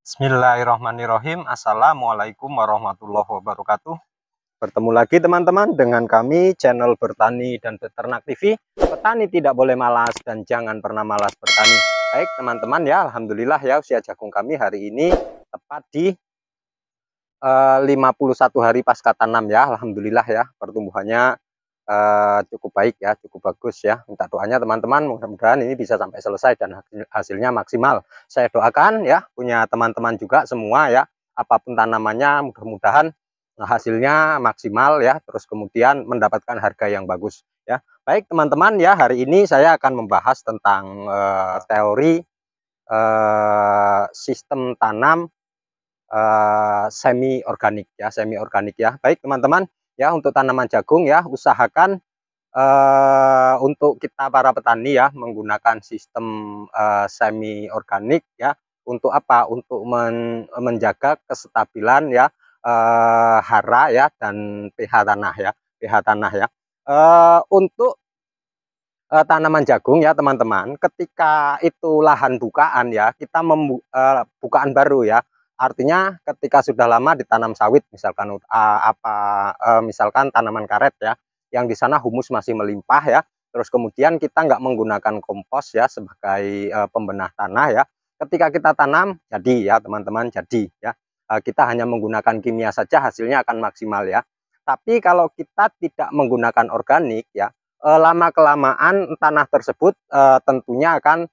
Bismillahirrahmanirrahim. Assalamualaikum warahmatullahi wabarakatuh. Bertemu lagi teman-teman dengan kami channel Bertani dan Beternak TV. Petani tidak boleh malas dan jangan pernah malas bertani. Baik teman-teman ya, alhamdulillah ya, usia jagung kami hari ini tepat di 51 hari pasca tanam ya. Alhamdulillah ya, pertumbuhannya cukup baik ya, cukup bagus ya. Minta doanya teman-teman, mudah-mudahan ini bisa sampai selesai dan hasilnya maksimal. Saya doakan ya, punya teman-teman juga semua ya, apapun tanamannya mudah-mudahan hasilnya maksimal ya, terus kemudian mendapatkan harga yang bagus ya. Baik teman-teman ya, hari ini saya akan membahas tentang teori sistem tanam semi organik ya. Baik teman-teman ya, untuk tanaman jagung ya, usahakan untuk kita para petani ya menggunakan sistem semi organik ya. Untuk apa? Untuk menjaga kestabilan ya, hara ya, dan pH tanah ya. Untuk tanaman jagung ya teman-teman, ketika itu lahan bukaan ya, kita bukaan baru ya. Artinya ketika sudah lama ditanam sawit misalkan misalkan tanaman karet ya, yang di sana humus masih melimpah ya. Terus kemudian kita nggak menggunakan kompos ya sebagai pembenah tanah ya. Ketika kita tanam jadi ya teman-teman, jadi ya, kita hanya menggunakan kimia saja hasilnya akan maksimal ya. Tapi kalau kita tidak menggunakan organik ya, lama kelamaan tanah tersebut tentunya akan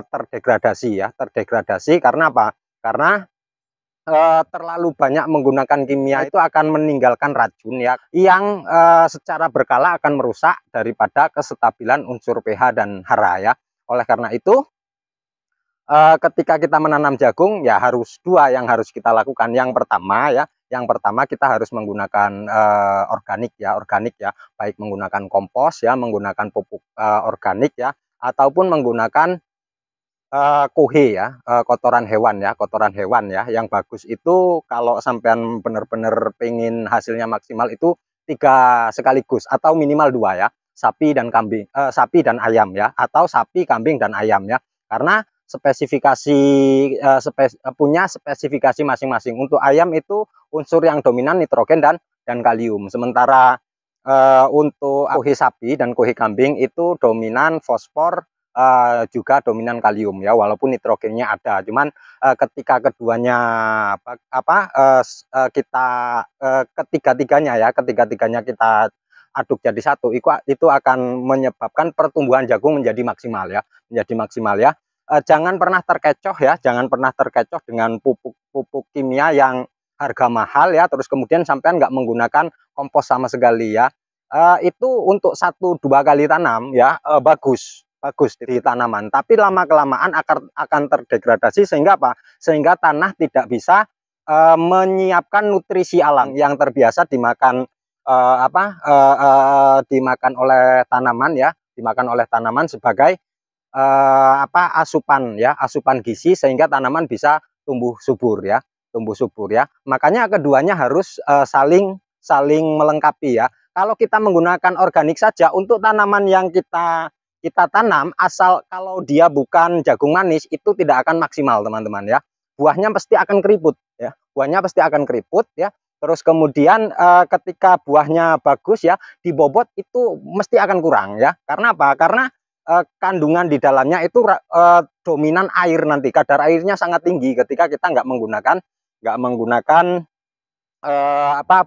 terdegradasi karena apa? Karena terlalu banyak menggunakan kimia itu akan meninggalkan racun ya, yang secara berkala akan merusak daripada kestabilan unsur pH dan hara ya. Oleh karena itu ketika kita menanam jagung ya, harus dua yang harus kita lakukan. Yang pertama kita harus menggunakan organik ya, baik menggunakan kompos ya, menggunakan pupuk organik ya, ataupun menggunakan kohe ya, kotoran hewan ya. Yang bagus itu kalau sampean benar-benar pengen hasilnya maksimal itu 3 sekaligus atau minimal 2 ya, sapi dan ayam ya, atau sapi, kambing dan ayam ya. Karena punya spesifikasi masing-masing. Untuk ayam itu unsur yang dominan nitrogen dan kalium. Sementara untuk kohe sapi dan kohe kambing itu dominan fosfor, juga dominan kalium ya, walaupun nitrogennya ada. Cuman ketika keduanya ketiga-tiganya kita aduk jadi satu, itu akan menyebabkan pertumbuhan jagung menjadi maksimal ya. Jangan pernah terkecoh dengan pupuk kimia yang harga mahal ya, terus kemudian sampean nggak menggunakan kompos sama sekali ya. Itu untuk 1-2 kali tanam ya, bagus di tanaman, tapi lama kelamaan akan terdegradasi sehingga apa? Sehingga tanah tidak bisa menyiapkan nutrisi alam yang terbiasa dimakan dimakan oleh tanaman sebagai asupan gizi, sehingga tanaman bisa tumbuh subur ya. Makanya keduanya harus saling melengkapi ya. Kalau kita menggunakan organik saja untuk tanaman yang kita tanam, asal kalau dia bukan jagung manis, itu tidak akan maksimal teman-teman ya. Buahnya pasti akan keriput ya. Terus kemudian ketika buahnya bagus ya, dibobot itu mesti akan kurang ya. Karena apa? Karena kandungan di dalamnya itu dominan air, nanti kadar airnya sangat tinggi ketika kita nggak menggunakan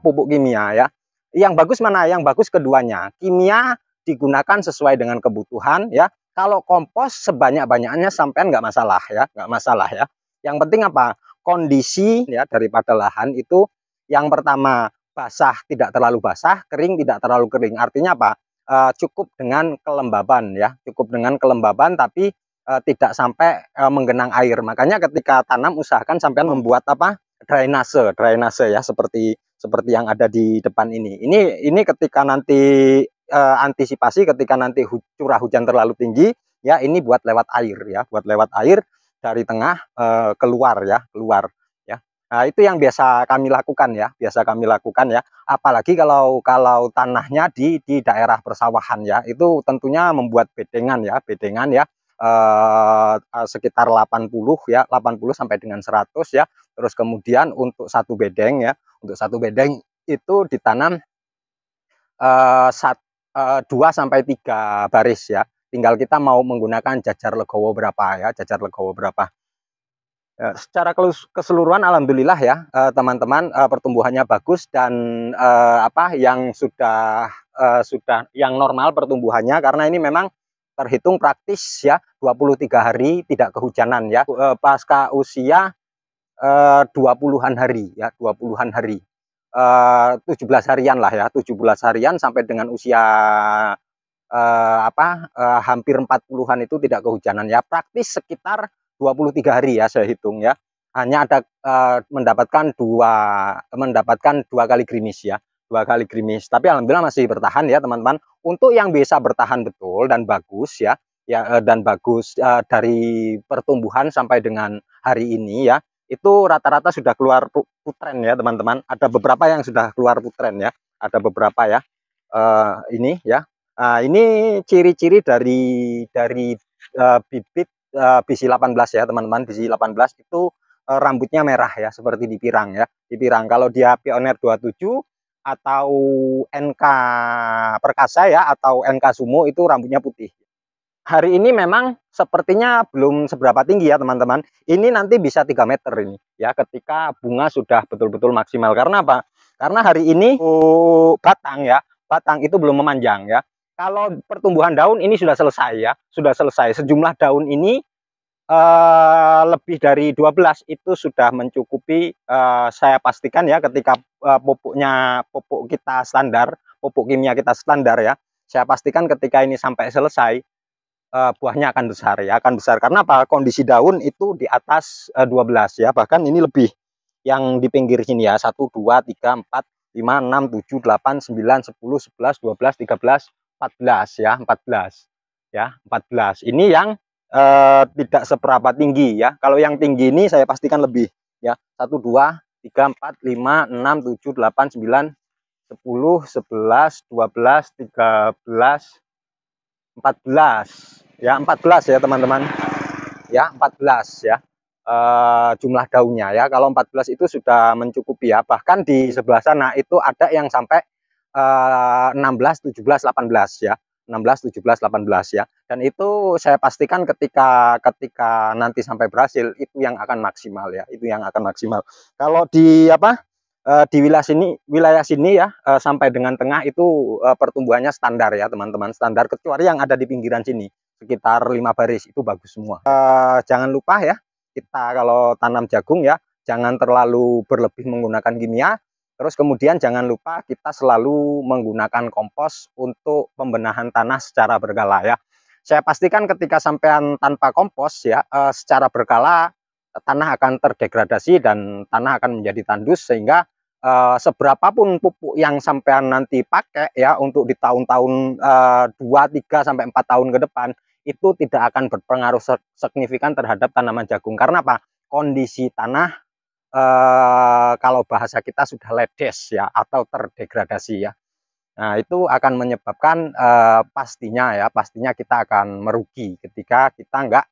pupuk kimia ya. Yang bagus mana? Yang bagus keduanya. Kimia digunakan sesuai dengan kebutuhan ya. Kalau kompos sebanyak-banyaknya sampean nggak masalah ya. Yang penting apa? Kondisi ya daripada lahan itu, yang pertama basah, tidak terlalu basah, kering tidak terlalu kering. Artinya apa? Cukup dengan kelembaban ya, tapi tidak sampai menggenang air. Makanya ketika tanam usahakan sampean membuat drainase ya, seperti yang ada di depan ini. Ini ketika nanti antisipasi ketika nanti curah hujan terlalu tinggi ya, ini buat lewat air dari tengah keluar ya. Nah, itu yang biasa kami lakukan ya, apalagi kalau tanahnya di daerah persawahan ya, itu tentunya membuat bedengan ya, sekitar 80 ya, 80 sampai dengan 100 ya. Terus kemudian untuk satu bedeng ya, untuk satu bedeng itu ditanam 2 sampai 3 baris ya. Tinggal kita mau menggunakan jajar legowo berapa ya, jajar legowo berapa. Secara keseluruhan alhamdulillah ya teman-teman, pertumbuhannya bagus dan yang sudah yang normal pertumbuhannya, karena ini memang terhitung praktis ya 23 hari tidak kehujanan ya, pasca usia 20-an hari ya, 20-an hari. 17 harian lah ya, 17 harian sampai dengan usia hampir 40-an itu tidak kehujanan ya, praktis sekitar 23 hari ya saya hitung ya. Hanya ada mendapatkan dua kali gerimis ya, 2 kali gerimis. Tapi alhamdulillah masih bertahan ya teman-teman. Untuk yang bisa bertahan betul dan bagus ya, dan bagus dari pertumbuhan sampai dengan hari ini ya, itu rata-rata sudah keluar putren ya teman-teman. Ada beberapa yang sudah keluar putren ya, ada beberapa ya. Ini ya. Ini ciri-ciri dari bibit biji 18 ya teman-teman. Biji 18 itu rambutnya merah ya, seperti di pirang ya. Di pirang kalau dia Pioneer 27 atau NK Perkasa ya, atau NK Sumo itu rambutnya putih. Hari ini memang sepertinya belum seberapa tinggi ya teman-teman. Ini nanti bisa 3 meter ini ya, ketika bunga sudah betul-betul maksimal. Karena apa? Karena hari ini batang ya, batang itu belum memanjang ya. Kalau pertumbuhan daun ini sudah selesai ya, sudah selesai. Sejumlah daun ini lebih dari 12 itu sudah mencukupi, saya pastikan ya, ketika pupuk kita standar, pupuk kimia kita standar ya, saya pastikan ketika ini sampai selesai buahnya akan besar ya, akan besar. Karena apa? Kondisi daun itu di atas 12 ya, bahkan ini lebih. Yang di pinggir sini ya, 1 2 3 4 5 6 7 8 9 10 11 12 13 14 ya, 14 ya, 14. Ini yang tidak seberapa tinggi ya. Kalau yang tinggi ini saya pastikan lebih ya. 1 2 3 4 5 6 7 8 9 10 11 12 13 14 ya, 14 ya teman-teman ya, 14 ya, jumlah daunnya ya. Kalau 14 itu sudah mencukupi ya. Bahkan di sebelah sana itu ada yang sampai 16 17 18 ya, 16 17 18 ya. Dan itu saya pastikan ketika nanti sampai berhasil itu yang akan maksimal ya, itu yang akan maksimal. Kalau di di wilayah sini ya, sampai dengan tengah itu pertumbuhannya standar ya teman-teman, standar, kecuali yang ada di pinggiran sini sekitar 5 baris itu bagus semua. Jangan lupa ya, kita kalau tanam jagung ya, jangan terlalu berlebih menggunakan kimia. Terus kemudian jangan lupa kita selalu menggunakan kompos untuk pembenahan tanah secara berkala ya. Saya pastikan ketika sampean tanpa kompos ya, secara berkala tanah akan terdegradasi dan tanah akan menjadi tandus, sehingga seberapapun pupuk yang sampean nanti pakai ya untuk di tahun-tahun 2, 3 sampai 4 tahun ke depan itu tidak akan berpengaruh signifikan terhadap tanaman jagung. Karena apa? Kondisi tanah kalau bahasa kita sudah ledes ya, atau terdegradasi ya. Nah, itu akan menyebabkan pastinya kita akan merugi ketika kita nggak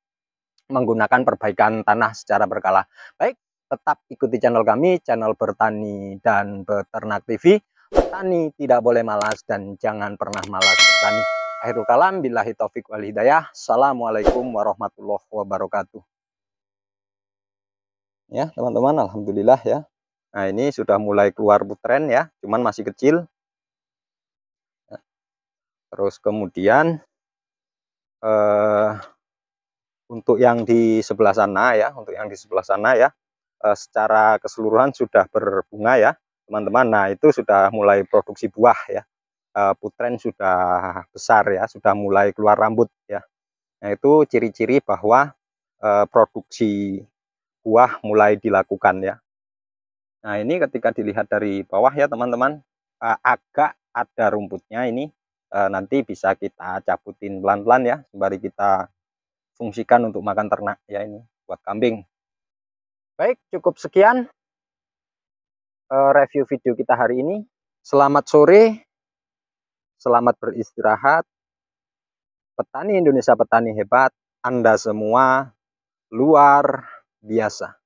menggunakan perbaikan tanah secara berkala. Baik, tetap ikuti channel kami, channel Bertani dan Beternak TV. Petani tidak boleh malas dan jangan pernah malas bertani. Akhirul kalam, billahi taufik wal hidayah. Assalamualaikum warahmatullahi wabarakatuh. Ya, teman-teman, alhamdulillah ya. Nah, ini sudah mulai keluar putren ya, cuman masih kecil. Terus kemudian untuk yang di sebelah sana ya, secara keseluruhan sudah berbunga ya, teman-teman. Nah, itu sudah mulai produksi buah ya. Putren sudah besar ya, sudah mulai keluar rambut ya. Nah, itu ciri-ciri bahwa produksi buah mulai dilakukan ya. Nah, ini ketika dilihat dari bawah ya teman-teman, agak ada rumputnya ini, nanti bisa kita cabutin pelan-pelan ya, sembari kita fungsikan untuk makan ternak ya, ini buat kambing. Baik, cukup sekian review video kita hari ini. Selamat sore, selamat beristirahat. Petani Indonesia, petani hebat. Anda semua luar biasa.